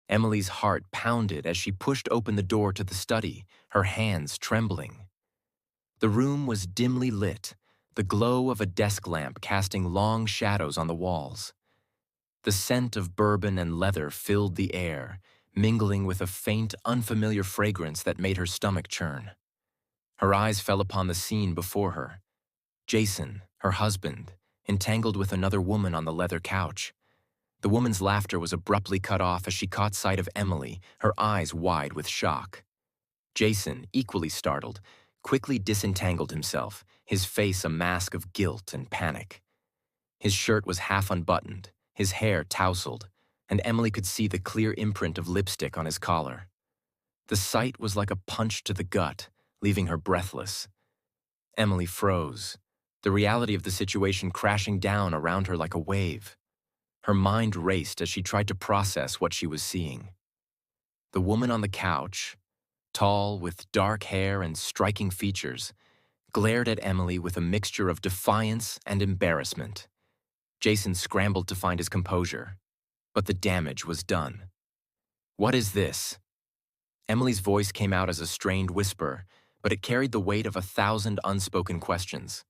Emily's heart pounded as she pushed open the door to the study, her hands trembling. The room was dimly lit, the glow of a desk lamp casting long shadows on the walls. The scent of bourbon and leather filled the air, mingling with a faint, unfamiliar fragrance that made her stomach churn. Her eyes fell upon the scene before her. Jason, her husband, entangled with another woman on the leather couch. The woman's laughter was abruptly cut off as she caught sight of Emily, her eyes wide with shock. Jason, equally startled, quickly disentangled himself, his face a mask of guilt and panic. His shirt was half unbuttoned, his hair tousled, and Emily could see the clear imprint of lipstick on his collar. The sight was like a punch to the gut, leaving her breathless. Emily froze, the reality of the situation crashing down around her like a wave. Her mind raced as she tried to process what she was seeing. The woman on the couch, tall, with dark hair and striking features, glared at Emily with a mixture of defiance and embarrassment. Jason scrambled to find his composure, but the damage was done. "What is this?" Emily's voice came out as a strained whisper, but it carried the weight of 1,000 unspoken questions.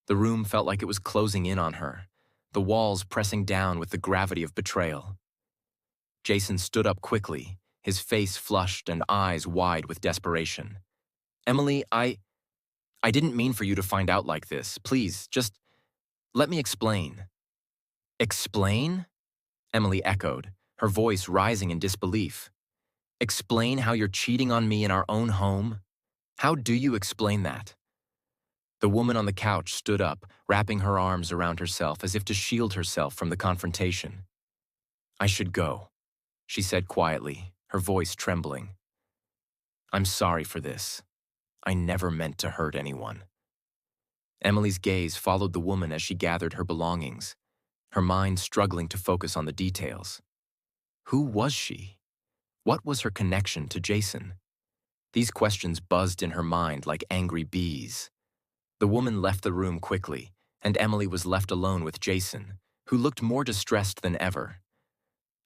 The room felt like it was closing in on her, the walls pressing down with the gravity of betrayal. Jason stood up quickly, his face flushed and eyes wide with desperation. "Emily, I didn't mean for you to find out like this. Please, just let me explain." "Explain?" Emily echoed, her voice rising in disbelief. "Explain how you're cheating on me in our own home? How do you explain that?" The woman on the couch stood up, wrapping her arms around herself as if to shield herself from the confrontation. "I should go," she said quietly, her voice trembling. "I'm sorry for this. I never meant to hurt anyone." Emily's gaze followed the woman as she gathered her belongings, her mind struggling to focus on the details. Who was she? What was her connection to Jason? These questions buzzed in her mind like angry bees. The woman left the room quickly, and Emily was left alone with Jason, who looked more distressed than ever.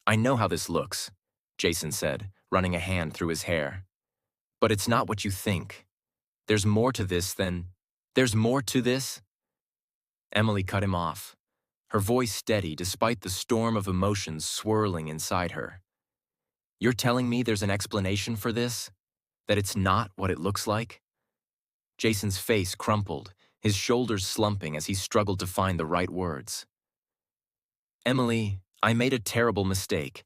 "I know how this looks," Jason said, running a hand through his hair. "But it's not what you think. There's more to this than... There's more to this?" Emily cut him off, her voice steady despite the storm of emotions swirling inside her. "You're telling me there's an explanation for this? That it's not what it looks like?" Jason's face crumpled, his shoulders slumping as he struggled to find the right words. "Emily, I made a terrible mistake.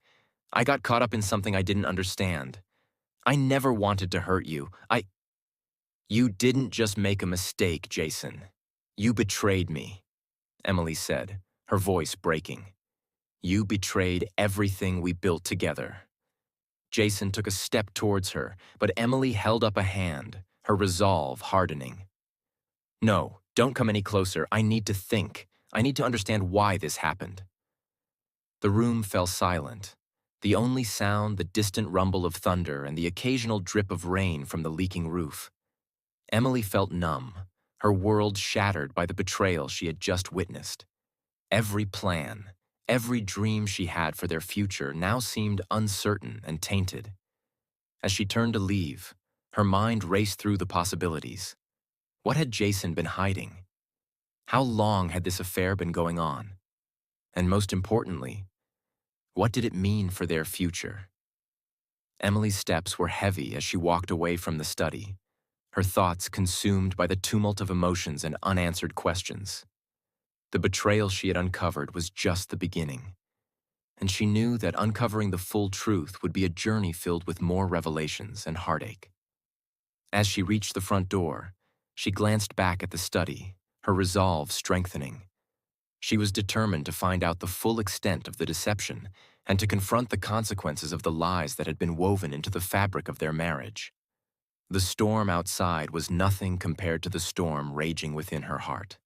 I got caught up in something I didn't understand. I never wanted to hurt you. You didn't just make a mistake, Jason. You betrayed me," Emily said, her voice breaking. "You betrayed everything we built together." Jason took a step towards her, but Emily held up a hand, her resolve hardening. "No, don't come any closer. I need to think. I need to understand why this happened." The room fell silent. The only sound, the distant rumble of thunder and the occasional drip of rain from the leaking roof. Emily felt numb, her world shattered by the betrayal she had just witnessed. Every plan, every dream she had for their future now seemed uncertain and tainted. As she turned to leave, her mind raced through the possibilities. What had Jason been hiding? How long had this affair been going on? And most importantly, what did it mean for their future? Emily's steps were heavy as she walked away from the study, her thoughts consumed by the tumult of emotions and unanswered questions. The betrayal she had uncovered was just the beginning, and she knew that uncovering the full truth would be a journey filled with more revelations and heartache. As she reached the front door, she glanced back at the study, her resolve strengthening. She was determined to find out the full extent of the deception and to confront the consequences of the lies that had been woven into the fabric of their marriage. The storm outside was nothing compared to the storm raging within her heart.